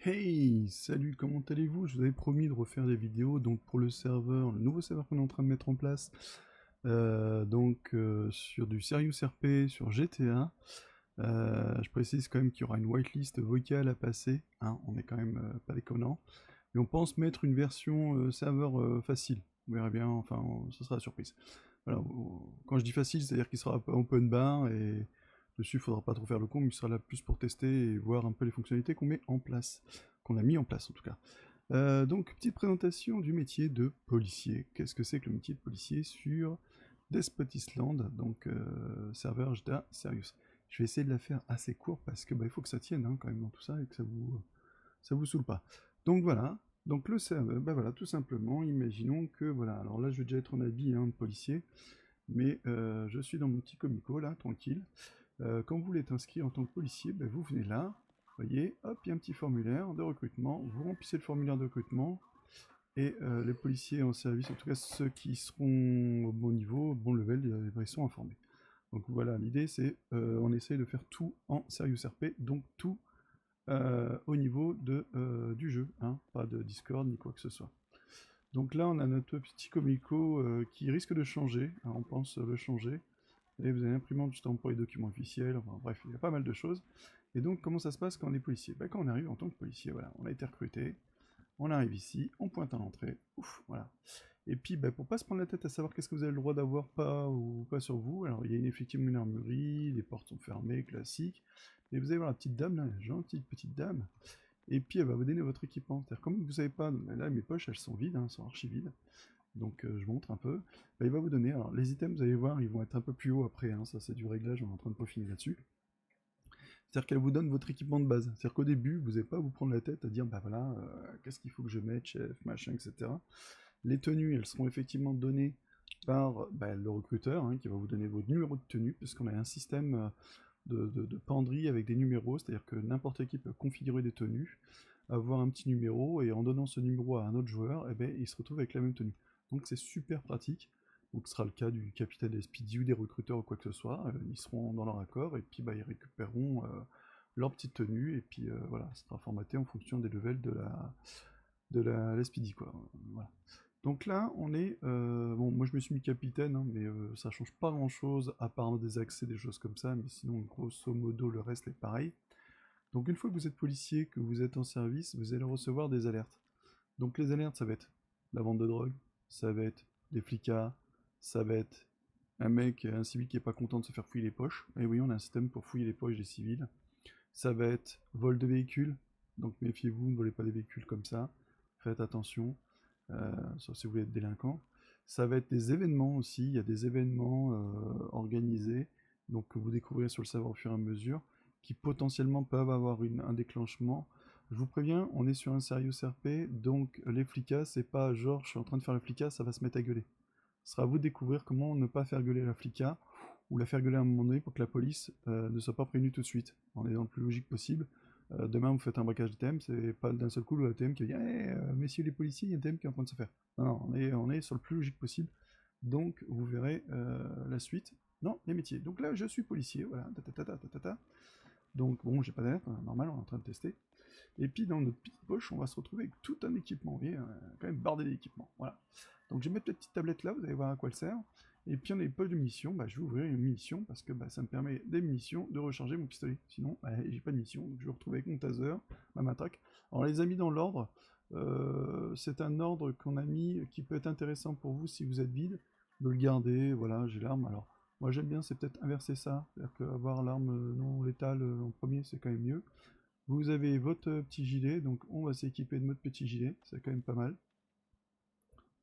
Hey, salut, comment allez-vous? Je vous avais promis de refaire des vidéos donc pour le serveur, le nouveau serveur qu'on est en train de mettre en place, sur du Serious RP, sur GTA. Je précise quand même qu'il y aura une whitelist vocale à passer, hein, on est quand même pas déconnant. Et on pense mettre une version serveur facile. Vous verrez bien, enfin, ce sera la surprise. Voilà, quand je dis facile, c'est-à-dire qu'il sera open bar et dessus, il faudra pas trop faire le con, mais il sera là plus pour tester et voir un peu les fonctionnalités qu'on met en place, qu'on a mis en place en tout cas. Donc, petite présentation du métier de policier. Qu'est-ce que c'est que le métier de policier sur Despot Island, donc serveur GTA Serious. Je vais essayer de la faire assez court parce que il faut que ça tienne quand même dans tout ça et que ça vous saoule pas. Donc voilà, donc le serveur, voilà, tout simplement, imaginons que voilà, alors là je vais déjà être en habit de policier, mais je suis dans mon petit comico là, tranquille. Quand vous voulez t'inscrire en tant que policier, vous venez là, vous voyez, hop, il y a un petit formulaire de recrutement, vous remplissez le formulaire de recrutement, et les policiers en service, en tout cas ceux qui seront au bon niveau, bon level, ils sont informés. Donc voilà, l'idée c'est, on essaye de faire tout en Serious RP, donc tout au niveau du jeu, hein, pas de Discord ni quoi que ce soit. Donc là, on a notre petit comico qui risque de changer, hein, on pense le changer. Et vous avez l'imprimante du temps pour les documents officiels, enfin bref, il y a pas mal de choses. Et donc, comment ça se passe quand on est policier? Quand on arrive en tant que policier, voilà, on a été recruté, on arrive ici, on pointe à l'entrée, ouf, voilà. Et puis, pour pas se prendre la tête à savoir qu'est-ce que vous avez le droit d'avoir, pas ou pas sur vous, alors il y a effectivement une armurerie, les portes sont fermées, classique, et vous allez voir la petite dame, là, la gentille petite dame, et puis elle va vous donner votre équipement. C'est-à-dire, comme vous savez pas, là mes poches elles sont vides, elles sont archi vides, donc je montre un peu. Il va vous donner, alors les items, vous allez voir, ils vont être un peu plus hauts après, ça c'est du réglage, on est en train de peaufiner là-dessus. C'est-à-dire qu'elle vous donne votre équipement de base. C'est-à-dire qu'au début, vous n'allez pas à vous prendre la tête à dire, voilà, qu'est-ce qu'il faut que je mette, chef, machin, etc. Les tenues, elles seront effectivement données par le recruteur, qui va vous donner votre numéro de tenue, puisqu'on a un système de penderie avec des numéros, c'est-à-dire que n'importe qui peut configurer des tenues, avoir un petit numéro, et en donnant ce numéro à un autre joueur, il se retrouve avec la même tenue. Donc c'est super pratique. Donc ce sera le cas du capitaine des Speedy ou des recruteurs ou quoi que ce soit. Ils seront dans leur accord et puis ils récupéreront leur petite tenue et puis voilà, ça sera formaté en fonction des levels la Speedy quoi. Voilà. Donc là, on est... bon, moi je me suis mis capitaine, mais ça change pas grand-chose, à part des accès, des choses comme ça, mais sinon, grosso modo, le reste est pareil. Donc une fois que vous êtes policier, que vous êtes en service, vous allez recevoir des alertes. Donc les alertes, ça va être la vente de drogue, ça va être des flicards, ça va être un civil qui est pas content de se faire fouiller les poches. Et oui, on a un système pour fouiller les poches des civils. Ça va être vol de véhicules, donc méfiez-vous, ne volez pas des véhicules comme ça. Faites attention, sauf si vous voulez être délinquant. Ça va être des événements aussi, il y a des événements organisés, donc que vous découvrirez sur le serveur au fur et à mesure, qui potentiellement peuvent avoir un déclenchement. Je vous préviens, on est sur un sérieux RP, donc les flicas, c'est pas genre je suis en train de faire le flicas, ça va se mettre à gueuler. Ce sera à vous de découvrir comment ne pas faire gueuler la flica, ou la faire gueuler à un moment donné pour que la police ne soit pas prévenue tout de suite. On est dans le plus logique possible. Demain, vous faites un braquage de TM, c'est pas d'un seul coup le TM qui va dire hey, messieurs les policiers, il y a un TM qui est en train de se faire. Non, non, on est sur le plus logique possible. Donc, vous verrez la suite. Non, les métiers. Donc là, je suis policier, voilà. Donc, bon, j'ai pas d'alerte, normal, on est en train de tester. Et puis, dans notre petite poche, on va se retrouver avec tout un équipement. Vous voyez, quand même bardé d'équipements. Voilà. Donc, je vais mettre la petite tablette là, vous allez voir à quoi elle sert. Et puis, on a les poches de munitions. Je vais ouvrir une munition parce que ça me permet des munitions de recharger mon pistolet. Sinon, j'ai pas de munitions. Donc, je vais retrouver avec mon taser, ma matraque. Alors, on les a mis dans l'ordre. C'est un ordre qu'on a mis qui peut être intéressant pour vous si vous êtes vide. De le garder. Voilà, j'ai l'arme. Alors, moi, j'aime bien, c'est peut-être inverser ça. C'est-à-dire qu'avoir l'arme non létale en premier, c'est quand même mieux. Vous avez votre petit gilet, donc on va s'équiper de notre petit gilet, c'est quand même pas mal.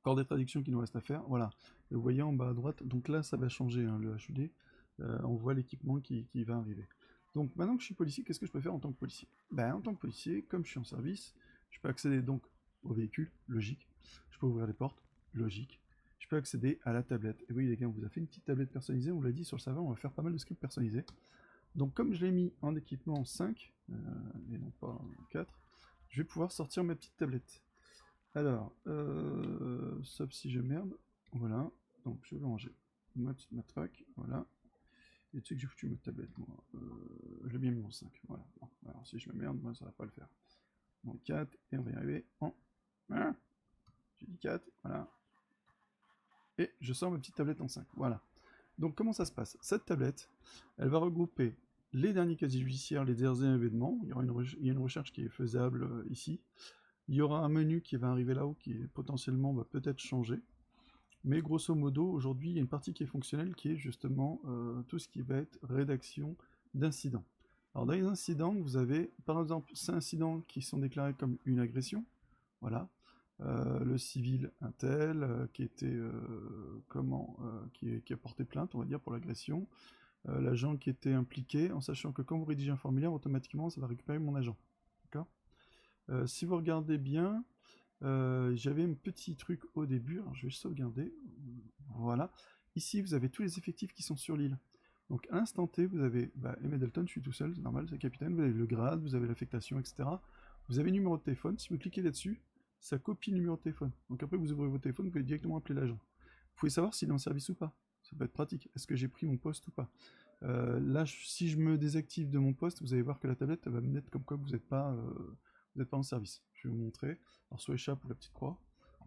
Encore des traductions qui nous restent à faire, voilà. Et vous voyez en bas à droite, donc là ça va changer le HUD, on voit l'équipement qui va arriver. Donc maintenant que je suis policier, qu'est-ce que je peux faire en tant que policier? En tant que policier, comme je suis en service, je peux accéder donc au véhicule, logique. Je peux ouvrir les portes, logique. Je peux accéder à la tablette. Et oui les gars, on vous a fait une petite tablette personnalisée, on vous l'a dit sur le serveur, on va faire pas mal de scripts personnalisés. Donc comme je l'ai mis en équipement 5, et non pas 4, je vais pouvoir sortir ma petite tablette. Alors, sauf si je merde, voilà, donc je vais ranger ma petite matraque, voilà. Et tu sais que j'ai foutu ma tablette, moi. Je l'ai bien mis en 5, voilà. Bon, alors si je me merde, moi ça va pas le faire. en 4, et on va y arriver en 1. J'ai dit 4, voilà. Et je sors ma petite tablette en 5, voilà. Donc comment ça se passe? Cette tablette, elle va regrouper les derniers casiers judiciaires, les derniers événements. Il y a une recherche qui est faisable ici. Il y aura un menu qui va arriver là-haut qui potentiellement va peut-être changer. Mais grosso modo, aujourd'hui, il y a une partie qui est fonctionnelle qui est justement tout ce qui va être rédaction d'incidents. Alors dans les incidents, vous avez par exemple 5 incidents qui sont déclarés comme une agression. Voilà. Le civil un tel qui était qui a porté plainte, on va dire, pour l'agression. L'agent qui était impliqué, en sachant que quand vous rédigez un formulaire, automatiquement, ça va récupérer mon agent. D'accord. Si vous regardez bien, j'avais un petit truc au début, alors je vais sauvegarder. Voilà. Ici, vous avez tous les effectifs qui sont sur l'île. Donc à l'instant T, vous avez Emmett Dalton, je suis tout seul, c'est normal, c'est le capitaine, vous avez le grade, vous avez l'affectation, etc. Vous avez le numéro de téléphone, si vous cliquez là-dessus, ça copie le numéro de téléphone. Donc après, vous ouvrez votre téléphone, vous pouvez directement appeler l'agent. Vous pouvez savoir s'il est en service ou pas. Ça peut être pratique. Est-ce que j'ai pris mon poste ou pas? Là, si je me désactive de mon poste, vous allez voir que la tablette va me mettre comme quoi vous n'êtes pas en service. Je vais vous montrer. Alors soit échappe ou la petite croix.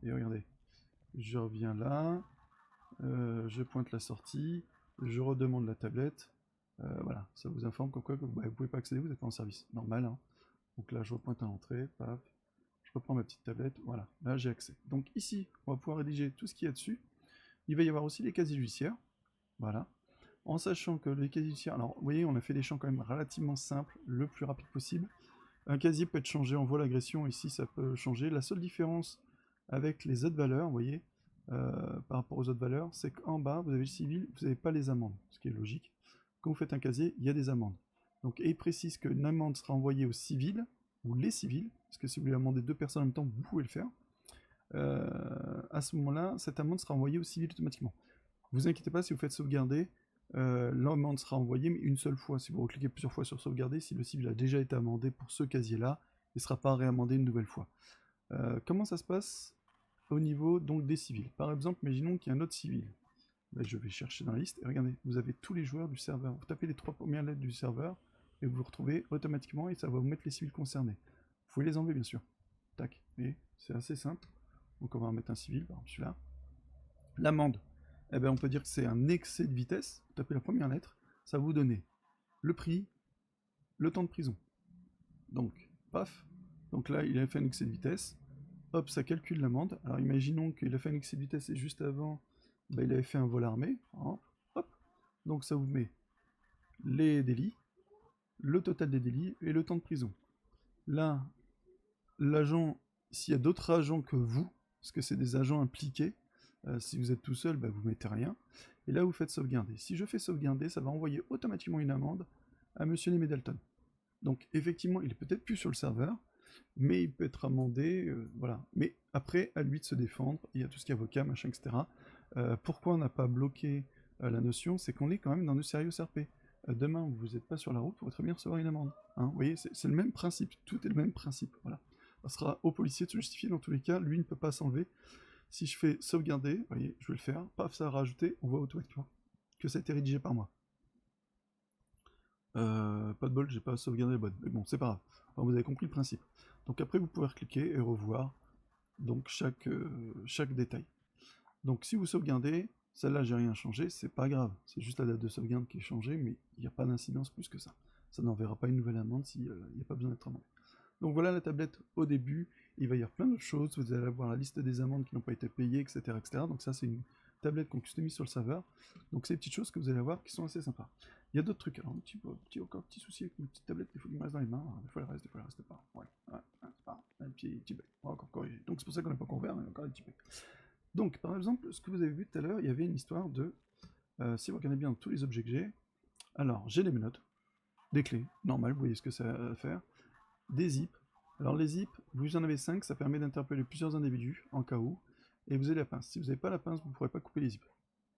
Et regardez, je reviens là, je pointe la sortie, je redemande la tablette. Voilà, ça vous informe comme quoi vous ne pouvez pas accéder, vous n'êtes pas en service. Normal, hein. Donc là, je repointe à l'entrée, paf, je reprends ma petite tablette, voilà, là j'ai accès. Donc ici, on va pouvoir rédiger tout ce qu'il y a dessus. Il va y avoir aussi les casiers judiciaires, voilà. En sachant que les casiers judiciaires, alors vous voyez, on a fait des champs quand même relativement simples, le plus rapide possible. Un casier peut être changé en vol agression, ici ça peut changer. La seule différence avec les autres valeurs, vous voyez, par rapport aux autres valeurs, c'est qu'en bas, vous avez le civil, vous n'avez pas les amendes, ce qui est logique. Quand vous faites un casier, il y a des amendes. Donc, et il précise qu'une amende sera envoyée aux civils, ou les civils, parce que si vous voulez amender 2 personnes en même temps, vous pouvez le faire. À ce moment-là, cette amende sera envoyée aux civils automatiquement. Vous inquiétez pas, si vous faites sauvegarder, l'amende sera envoyée, mais une seule fois. Si vous recliquez plusieurs fois sur sauvegarder, si le civil a déjà été amendé pour ce casier-là, il ne sera pas réamendé une nouvelle fois. Comment ça se passe au niveau donc des civils? Par exemple, imaginons qu'il y a un autre civil. Ben, je vais chercher dans la liste, et regardez, vous avez tous les joueurs du serveur. Vous tapez les 3 premières lettres du serveur, et vous vous retrouvez automatiquement, et ça va vous mettre les civils concernés. Vous pouvez les enlever, bien sûr. Tac, et c'est assez simple. Donc on va en mettre un civil, par exemple celui-là. L'amende, eh ben, on peut dire que c'est un excès de vitesse. Vous tapez la première lettre, ça va vous donner le prix, le temps de prison. Donc, paf. Donc là, il a fait un excès de vitesse. Hop, ça calcule l'amende. Alors imaginons qu'il a fait un excès de vitesse et juste avant, il avait fait un vol armé. Hop. Donc ça vous met les délits, le total des délits et le temps de prison. Là, l'agent, s'il y a d'autres agents que vous, parce que c'est des agents impliqués, si vous êtes tout seul, vous mettez rien. Et là, vous faites sauvegarder. Si je fais sauvegarder, ça va envoyer automatiquement une amende à Monsieur Emmett Dalton. Donc, effectivement, il est peut-être plus sur le serveur, mais il peut être amendé, voilà. Mais après, à lui de se défendre, il y a tout ce qui est avocat, machin, etc. Pourquoi on n'a pas bloqué la notion? C'est qu'on est quand même dans du sérieux RP. Demain, vous n'êtes pas sur la route, vous pourrez très bien recevoir une amende. Hein, vous voyez, c'est le même principe, tout est le même principe, voilà. Ça sera au policier de se justifier dans tous les cas, lui ne peut pas s'enlever. Si je fais sauvegarder, vous voyez, je vais le faire, paf, ça a rajouté, on voit automatiquement que ça a été rédigé par moi. Pas de bol, j'ai pas sauvegardé la bonne, mais bon, c'est pas grave. Enfin, vous avez compris le principe. Donc après, vous pouvez recliquer et revoir donc chaque détail. Donc si vous sauvegardez, celle-là, j'ai rien changé, c'est pas grave. C'est juste la date de sauvegarde qui est changée, mais il n'y a pas d'incidence plus que ça. Ça n'enverra pas une nouvelle amende s'il n'y a pas besoin d'être amendé. Donc voilà la tablette au début. Il va y avoir plein d'autres choses. Vous allez avoir la liste des amendes qui n'ont pas été payées, etc., etc. Donc ça, c'est une tablette qu'on customise sur le serveur. Donc c'est des petites choses que vous allez avoir qui sont assez sympas. Il y a d'autres trucs. Alors, encore un petit souci avec une petite tablette, il faut qu'il me reste dans les mains. Des fois, elle reste, des fois, elle reste pas. Ouais, c'est pas un petit bug. On va encore corriger. Donc c'est pour ça qu'on n'a pas encore ouvert, mais encore des petits bugs. Donc, par exemple, ce que vous avez vu tout à l'heure, il y avait une histoire de... si vous regardez bien tous les objets que j'ai, alors j'ai des menottes, des clés, normal, vous voyez ce que ça va faire, des zips. Alors les zips, vous en avez 5, ça permet d'interpeller plusieurs individus en cas où, et vous avez la pince. Si vous n'avez pas la pince, vous ne pourrez pas couper les zips.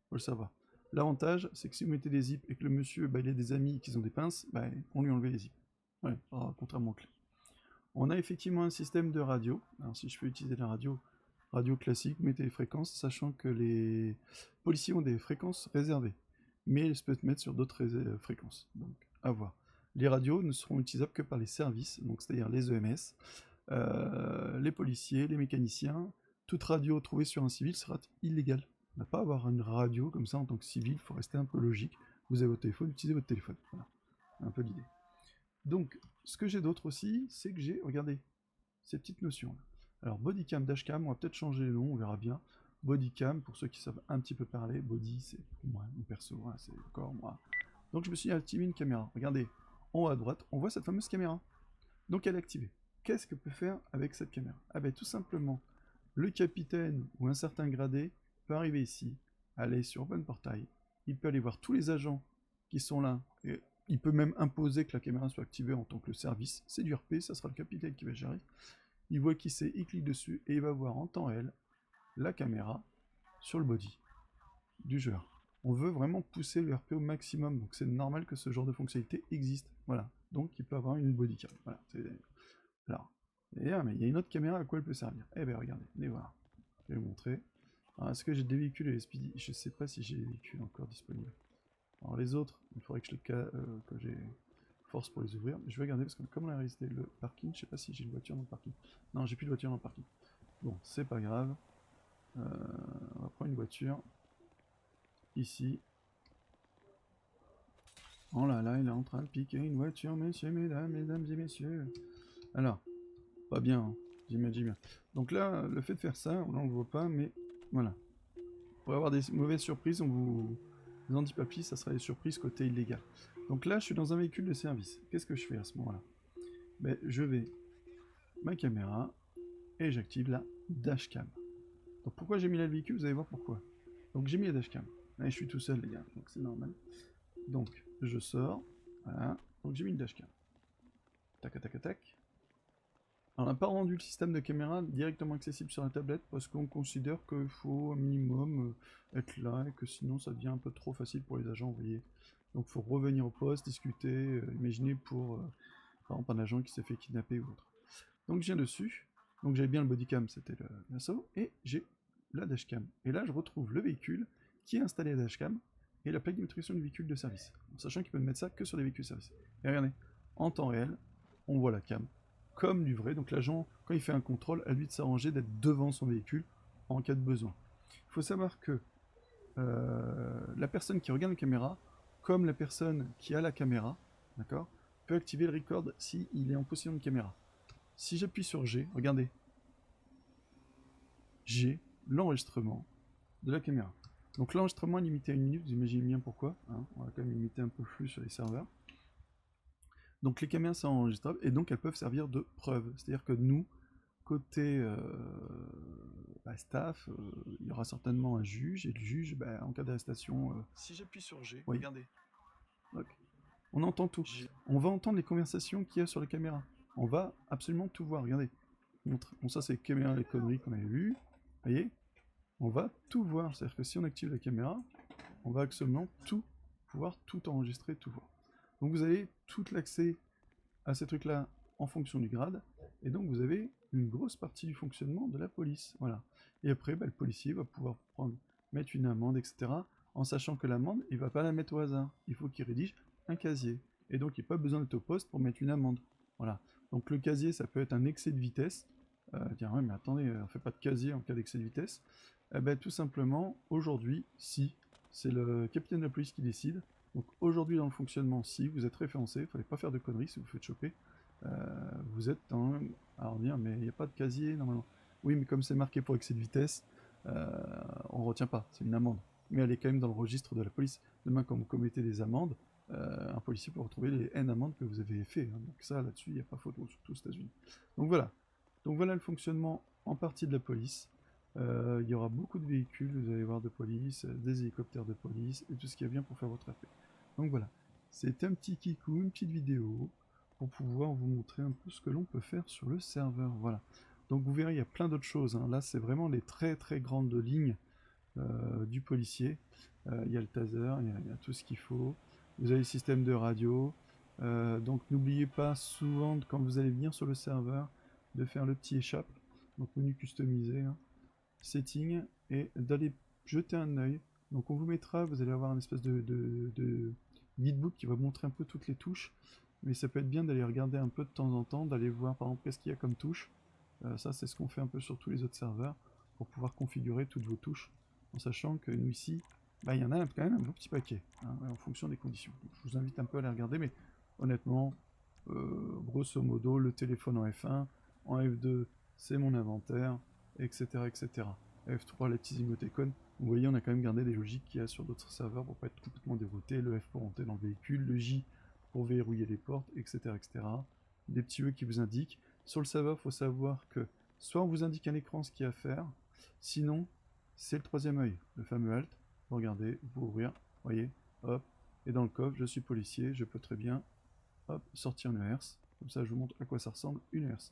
Faut le savoir. L'avantage, c'est que si vous mettez des zips et que le monsieur, il a des amis qui ont des pinces, on lui enlève les zips. Ouais, contrairement aux clés. On a effectivement un système de radio. Alors si je peux utiliser la radio classique, mettez les fréquences, sachant que les policiers ont des fréquences réservées. Mais ils peuvent mettre sur d'autres fréquences. Donc, à voir. Les radios ne seront utilisables que par les services, donc c'est-à-dire les EMS. les policiers, les mécaniciens. Toute radio trouvée sur un civil sera illégale. On n'a pas à avoir une radio comme ça en tant que civil, il faut rester un peu logique. Vous avez votre téléphone, utilisez votre téléphone. Voilà, un peu l'idée. Donc, ce que j'ai d'autre aussi, c'est que j'ai, regardez, ces petites notions là. Alors, bodycam, dashcam, on va peut-être changer le nom, on verra bien. Bodycam, pour ceux qui savent un petit peu parler, body, c'est pour moi, mon perso, hein, c'est le corps, moi. Donc, je me suis activé une caméra. Regardez, en haut à droite, on voit cette fameuse caméra. Donc, elle est activée. Qu'est-ce que peut faire avec cette caméra? Ah ben, tout simplement, le capitaine ou un certain gradé peut arriver ici, aller sur Open Portail, il peut aller voir tous les agents qui sont là, et il peut même imposer que la caméra soit activée en tant que service. C'est du RP, ça sera le capitaine qui va gérer. Il voit qui c'est, il clique dessus et il va voir en temps réel la caméra sur le body du joueur. On veut vraiment pousser le RP au maximum, donc c'est normal que ce genre de fonctionnalité existe. Voilà, donc il peut avoir une bodycam. Voilà, alors, mais il y a une autre caméra, à quoi elle peut servir? Eh bien regardez, venez voir. Je vais vous montrer. Alors, est-ce que j'ai des véhicules et Speedy? Je sais pas si j'ai des véhicules encore disponibles. Alors les autres, il faudrait que que j'ai force pour les ouvrir. Je vais regarder parce que comme on a réalisé le parking, je sais pas si j'ai une voiture dans le parking. Non, j'ai plus de voiture dans le parking. Bon, c'est pas grave. On va prendre une voiture. Ici. Oh là là, il est en train de piquer une voiture, messieurs, mesdames et messieurs. Alors, pas bien, hein. J'imagine bien. Donc là, le fait de faire ça, là on le voit pas, mais voilà. Pour avoir des mauvaises surprises, on vous en dit pas plus, ça sera des surprises côté illégal. Donc là, je suis dans un véhicule de service. Qu'est-ce que je fais à ce moment-là? Ben, je vais ma caméra et j'active la dashcam. Donc pourquoi j'ai mis là le véhicule? Vous allez voir pourquoi. Donc j'ai mis la dashcam. Là, je suis tout seul, les gars, donc c'est normal. Donc je sors, voilà. Donc j'ai mis une dashcam. Tac, tac, tac. On n'a pas rendu le système de caméra directement accessible sur la tablette parce qu'on considère qu'il faut un minimum être là et que sinon ça devient un peu trop facile pour les agents, vous voyez. Donc il faut revenir au poste, discuter, imaginer pour par exemple un agent qui s'est fait kidnapper ou autre. Donc je viens dessus, donc j'avais bien le bodycam, c'était l'assaut, et j'ai la dashcam. Et là je retrouve le véhicule qui est installé à la dashcam et la plaque d'immatriculation du véhicule de service. En sachant qu'ils peuvent mettre ça que sur les véhicules de service. Et regardez, en temps réel, on voit la cam comme du vrai. Donc l'agent, quand il fait un contrôle, à lui de s'arranger d'être devant son véhicule en cas de besoin. Il faut savoir que la personne qui regarde la caméra, comme la personne qui a la caméra, d'accord, peut activer le record s'il est en position de caméra. Si j'appuie sur G, regardez, j'ai l'enregistrement de la caméra. Donc l'enregistrement est limité à 1 minute, vous imaginez bien pourquoi, hein, on va quand même limiter un peu le flux sur les serveurs. Donc les caméras sont enregistrables et donc elles peuvent servir de preuve. C'est-à-dire que nous, côté staff, il y aura certainement un juge et le juge, en cas d'arrestation... Si j'appuie sur G, oui. regardez. Donc, on entend tout. On va entendre les conversations qu'il y a sur la caméra. On va absolument tout voir, regardez. Bon, ça c'est les caméras, les conneries qu'on avait vues. Vous voyez? On va tout voir. C'est-à-dire que si on active la caméra, on va absolument tout pouvoir tout enregistrer, tout voir. Donc vous avez tout l'accès à ces trucs-là en fonction du grade, et donc vous avez une grosse partie du fonctionnement de la police. Voilà. Et après, le policier va pouvoir mettre une amende, etc., en sachant que l'amende, il ne va pas la mettre au hasard. Il faut qu'il rédige un casier. Et donc il n'y a pas besoin d'être au poste pour mettre une amende. Voilà. Donc le casier, ça peut être un excès de vitesse. Dire, ouais, mais attendez, on ne fait pas de casier en cas d'excès de vitesse. Tout simplement, aujourd'hui, si c'est le capitaine de la police qui décide, donc aujourd'hui dans le fonctionnement, si vous êtes référencé, il ne fallait pas faire de conneries si vous faites choper, vous êtes dans... Alors dire, mais il n'y a pas de casier normalement. Oui, mais comme c'est marqué pour excès de vitesse, on ne retient pas, c'est une amende. Mais elle est quand même dans le registre de la police. Demain, quand vous commettez des amendes, un policier peut retrouver les N amendes que vous avez fait. Hein. Donc ça, là-dessus, il n'y a pas photo, surtout aux États-Unis. Donc voilà. Donc voilà le fonctionnement en partie de la police. Il y aura beaucoup de véhicules, vous allez voir, de police, des hélicoptères de police, et tout ce qui est bien pour faire votre appel. Donc voilà, c'était un petit kikou, une petite vidéo, pour pouvoir vous montrer un peu ce que l'on peut faire sur le serveur. Voilà. Donc vous verrez, il y a plein d'autres choses. Hein. Là, c'est vraiment les très très grandes lignes du policier. Il y a le taser, il y a tout ce qu'il faut. Vous avez le système de radio. Donc n'oubliez pas souvent, quand vous allez venir sur le serveur, de faire le petit échappe. Donc menu customisé, hein, setting, et d'aller jeter un œil. Donc on vous mettra, vous allez avoir un espèce de guidebook qui va montrer un peu toutes les touches. mais ça peut être bien d'aller regarder un peu de temps en temps, d'aller voir par exemple qu'est-ce qu'il y a comme touche. Ça c'est ce qu'on fait un peu sur tous les autres serveurs, pour pouvoir configurer toutes vos touches, en sachant que nous ici, bah, il y en a quand même un beau petit paquet, hein, en fonction des conditions. Donc, je vous invite un peu à les regarder, mais honnêtement, grosso modo, le téléphone en F1, en F2, c'est mon inventaire, etc. etc. F3, les petits émoticônes. Vous voyez, on a quand même gardé des logiques qu'il y a sur d'autres serveurs pour pas être complètement dérouté. Le F pour rentrer dans le véhicule, le J pour verrouiller les portes, etc. etc. Des petits E qui vous indiquent. Sur le serveur, il faut savoir que soit on vous indique à l'écran ce qu'il y a à faire, sinon, c'est le troisième œil, le fameux Alt. Vous regardez, vous pouvez ouvrir, voyez, hop, et dans le coffre, je suis policier, je peux très bien, hop, sortir une herse. Comme ça, je vous montre à quoi ça ressemble, une herse.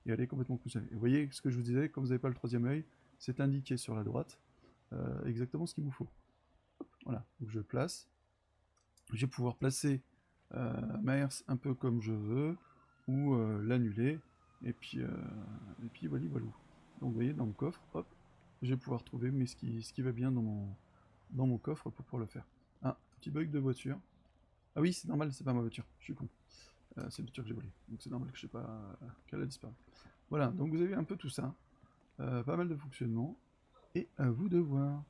Et elle est complètement fonctionnelle. Et vous voyez ce que je vous disais, comme vous n'avez pas le troisième œil, c'est indiqué sur la droite exactement ce qu'il vous faut. Hop, voilà, donc je place. Je vais pouvoir placer ma herse un peu comme je veux, ou l'annuler, et puis voilà, voilà. Donc vous voyez, dans le coffre, hop, je vais pouvoir trouver ce qui va bien dans mon coffre pour pouvoir le faire. Ah, petit bug de voiture. Ah oui, c'est normal, c'est pas ma voiture, je suis con. C'est une voiture que j'ai volée, donc c'est normal que je sais pas qu'elle a disparu. Voilà, donc vous avez un peu tout ça, pas mal de fonctionnement, et à vous de voir.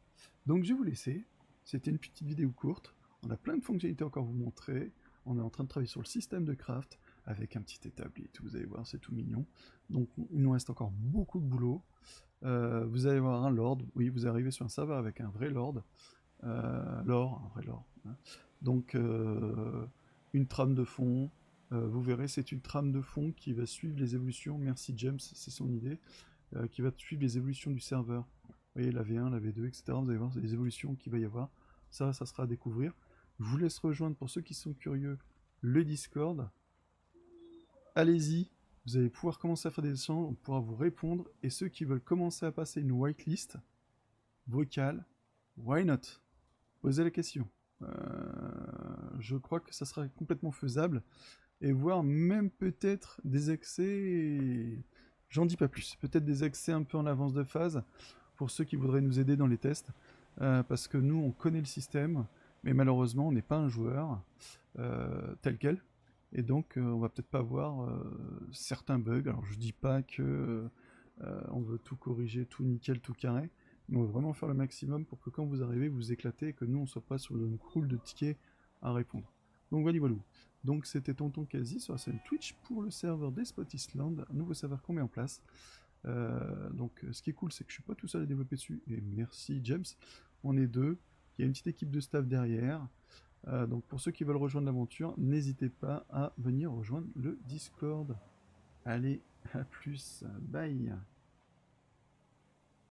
Donc je vais vous laisser, c'était une petite vidéo courte, on a plein de fonctionnalités encore à vous montrer, on est en train de travailler sur le système de craft, avec un petit établi, vous allez voir, c'est tout mignon. Donc il nous reste encore beaucoup de boulot. Vous allez voir un lord, oui, vous arrivez sur un serveur avec un vrai lord, lore, un vrai lore, hein. Donc une trame de fond, vous verrez, c'est une trame de fond qui va suivre les évolutions, merci James, c'est son idée, qui va suivre les évolutions du serveur. Vous voyez, la V1, la V2, etc. Vous allez voir, c'est les évolutions qu'il va y avoir. Ça sera à découvrir. Je vous laisse rejoindre, pour ceux qui sont curieux, le Discord. Allez-y, vous allez pouvoir commencer à faire des échanges, on pourra vous répondre. Et ceux qui veulent commencer à passer une whitelist vocale, why not? Posez la question. Je crois que ça sera complètement faisable. Et voire même peut-être des accès, j'en dis pas plus, peut-être des accès un peu en avance de phase pour ceux qui voudraient nous aider dans les tests, parce que nous on connaît le système, mais malheureusement on n'est pas un joueur tel quel, et donc on va peut-être pas voir certains bugs. Alors je dis pas que on veut tout corriger, tout nickel, tout carré, mais on veut vraiment faire le maximum pour que quand vous arrivez, vous éclatez et que nous on soit pas sur une croule de tickets à répondre. Donc voilà, voilà. Donc c'était Tonton Quasi sur la chaîne Twitch pour le serveur Despot Island, un nouveau serveur qu'on met en place. Donc ce qui est cool, c'est que je suis pas tout seul à développer dessus, et merci James, on est deux, il y a une petite équipe de staff derrière. Donc pour ceux qui veulent rejoindre l'aventure, n'hésitez pas à venir rejoindre le Discord. Allez, à plus, bye.